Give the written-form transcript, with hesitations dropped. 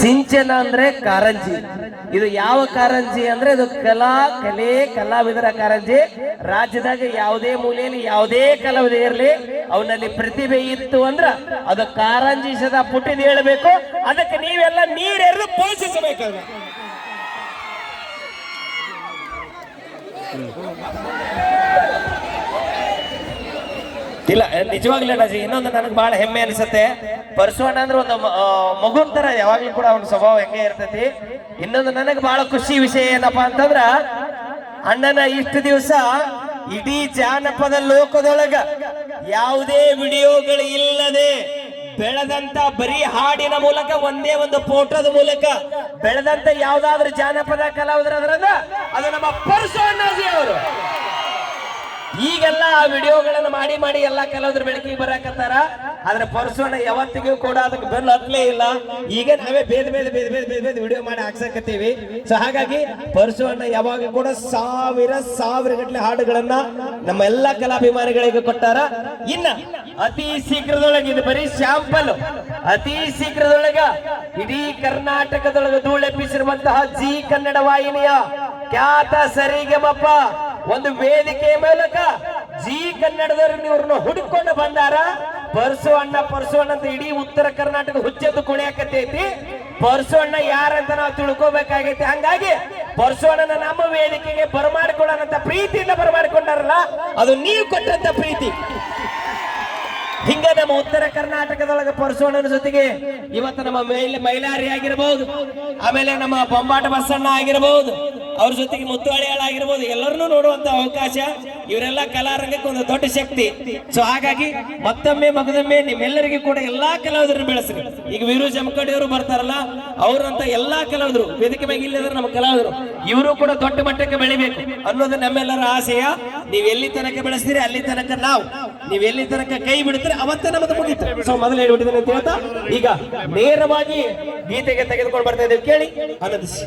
ಸಿಂಚನ ಅಂದ್ರೆ ಕಾರಂಜಿ. ಇದು ಯಾವ ಕಾರಂಜಿ ಅಂದ್ರೆ ಇದು ಕಲಾವಿದರ ಕಾರಂಜಿ. ರಾಜ್ಯದಾಗ ಯಾವುದೇ ಮೂಲೆಯಲ್ಲಿ ಯಾವುದೇ ಕಲಾವಿದ ಇರಲಿ, ಅವನಲ್ಲಿ ಪ್ರತಿಭೆ ಇತ್ತು ಅಂದ್ರ ಅದು ಕಾರಂಜಿ ಸದಾ ಪುಟ್ಟಿದ್ ಹೇಳಬೇಕು. ಅದಕ್ಕೆ ನೀವೆಲ್ಲ ನೀರೆರೆದು ಪೋಷಿಸಬೇಕಾಗ. ಇಲ್ಲ ನಿಜವಾಗ್ಲೂ ಅಣ್ಣಾಜಿ, ಇನ್ನೊಂದು ನನಗೆ ಬಹಳ ಹೆಮ್ಮೆ ಅನಿಸುತ್ತೆ. ಪರಶುವಣ್ಣ ಅಂದ್ರೆ ಒಂದು ಮಗುನ್ ತರ ಯಾವಾಗ್ಲೂ ಕೂಡ ಅವನ ಸ್ವಭಾವ ಹೆಂಗೆ ಇರ್ತೈತಿ. ಇನ್ನೊಂದು ನನಗೆ ಬಹಳ ಖುಷಿ ವಿಷಯ ಏನಪ್ಪಾ ಅಂತಂದ್ರ, ಅಣ್ಣನ ಇಷ್ಟು ದಿವಸ ಇಡೀ ಜಾನಪದ ಲೋಕದೊಳಗ ಯಾವುದೇ ವಿಡಿಯೋಗಳು ಇಲ್ಲದೆ ಬೆಳೆದಂತ ಬರೀ ಹಾಡಿನ ಮೂಲಕ, ಒಂದೇ ಒಂದು ಫೋಟೋದ ಮೂಲಕ ಬೆಳೆದಂತ ಯಾವ್ದಾದ್ರು ಜಾನಪದ ಕಲಾವಿದರಾದ್ರಂದ್ರ ಅದು ನಮ್ಮ ಪರಶುವಣ್ಣಾಜಿ ಅವರು. ಈಗೆಲ್ಲ ಆ ವಿಡಿಯೋಗಳನ್ನು ಮಾಡಿ ಮಾಡಿ ಎಲ್ಲಾ ಕಲಾವಿದರು ಬೆಳಕಿಗೆ ಬರಾಕತ್ತಾರ. ಆದ್ರೆ ಪರಶುವಣ್ಣ ಯಾವತ್ತಿಗೂ ಕೂಡ ಅದಕ್ಕೆ ಬೆನ್ನು ಹತ್ತಲೇ ಇಲ್ಲ. ಈಗ ನಾವೇ ಬೇದ ವಿಡಿಯೋ ಮಾಡಿ ಹಾಕ್ಸಕತ್ತೀವಿ. ಸೊ ಹಾಗಾಗಿ ಪರಶುವಣ್ಣ ಯಾವಾಗ ಕೂಡ ಸಾವಿರ ಗಟ್ಟಲೆ ಹಾಡುಗಳನ್ನ ನಮ್ಮ ಎಲ್ಲಾ ಕಲಾಭಿಮಾನಿಗಳಿಗೆ ಕೊಟ್ಟಾರ. ಇನ್ನ ಅತಿ ಶೀಘ್ರದೊಳಗೆ, ಇದು ಬರೀ ಶಾಂಪಲ್, ಅತಿ ಶೀಘ್ರದೊಳಗ ಇಡೀ ಕರ್ನಾಟಕದೊಳಗೆ ಧೂಳೆಪ್ಪಿಸಿರುವಂತಹ ಜಿ ಕನ್ನಡ ವಾಹಿನಿಯ ಖ್ಯಾತ ಸರಿಗಮಪ್ಪ ಒಂದು ವೇದಿಕೆ ಮೂಲಕ ಜಿ ಕನ್ನಡದವ್ರನ್ನ ಇವ್ರನ್ನ ಹುಡುಕೊಂಡು ಬಂದಾರ. ಪರಶುವಣ್ಣ ಅಂತ ಇಡೀ ಉತ್ತರ ಕರ್ನಾಟಕ ಹುಚ್ಚೆದ್ದು ಕುಣಿಯಾಕತೈತಿ. ಪರಶುವಣ್ಣ ಯಾರಂತ ನಾವು ತಿಳ್ಕೋಬೇಕಾಗೈತಿ. ಹಂಗಾಗಿ ಪರಶುವಣ್ಣನ ನಮ್ಮ ವೇದಿಕೆಗೆ ಬರಮಾಡಿಕೊಳ್ಳೋಣಂತ ಪ್ರೀತಿಯಿಂದ ಬರಮಾಡಿಕೊಂಡಾರಲ್ಲ, ಅದು ನೀವು ಕೊಟ್ಟಂತ ಪ್ರೀತಿ. ಹಿಂಗ ನಮ್ಮ ಉತ್ತರ ಕರ್ನಾಟಕದೊಳಗೆ ಪರಶುವಣ್ಣನ ಜೊತೆಗೆ ಇವತ್ತು ನಮ್ಮ ಮೈಲಾರಿ ಆಗಿರಬಹುದು, ಆಮೇಲೆ ನಮ್ಮ ಬೊಂಬಾಟ ಬಸಣ್ಣ ಆಗಿರಬಹುದು, ಅವ್ರ ಜೊತೆಗೆ ಮುತ್ತುವಳಿಯಾಳಾಗಿರ್ಬೋದು, ಎಲ್ಲರನ್ನೂ ನೋಡುವಂತ ಅವಕಾಶ. ಇವರೆಲ್ಲ ಕಲಾರಂಗಕ್ಕೆ ಒಂದು ದೊಡ್ಡ ಶಕ್ತಿ. ಸೊ ಹಾಗಾಗಿ ಮತ್ತೊಮ್ಮೆ ಮಗದೊಮ್ಮೆ ನಿಮ್ಮೆಲ್ಲರಿಗೂ ಕೂಡ ಎಲ್ಲಾ ಕಲಾವಿದರನ್ನು ಬೆಳೆಸ್ರಿ. ಈಗ ವೀರು ಜಮಖಂಡಿ ಅವರು ಬರ್ತಾರಲ್ಲ, ಅವರಂತ ಎಲ್ಲಾ ಕಲಾವಿದರು ವೇದಿಕೆ ಮೇಲೆ ಇಲ್ಲದ್ರೆ ನಮ್ಮ ಕಲಾವಿದರು ಇವರು ಕೂಡ ದೊಡ್ಡ ಮಟ್ಟಕ್ಕೆ ಬೆಳಿಬೇಕು ಅನ್ನೋದು ನಮ್ಮೆಲ್ಲರ ಆಸೆಯ. ನೀವ್ ಎಲ್ಲಿ ತನಕ ಬೆಳೆಸ್ತೀರಿ ಅಲ್ಲಿ ತನಕ ನಾವು, ನೀವ್ ಎಲ್ಲಿ ತನಕ ಕೈ ಬಿಡ್ತೀರಿ ಅವತ್ತೇ ನಮ್ಮದು ಮುಗಿತು. ಸೊ ಮೊದಲು ಹೇಳ್ಬಿಟ್ಟಿದ್ದೇನೆ ಅಂತ ಹೇಳ್ತಾ ಈಗ ನೇರವಾಗಿ ಗೀತೆಗೆ ತೆಗೆದುಕೊಂಡು ಬರ್ತಾ ಇದ್ದೇವೆ, ಕೇಳಿ ಆನಂದಿಸಿ.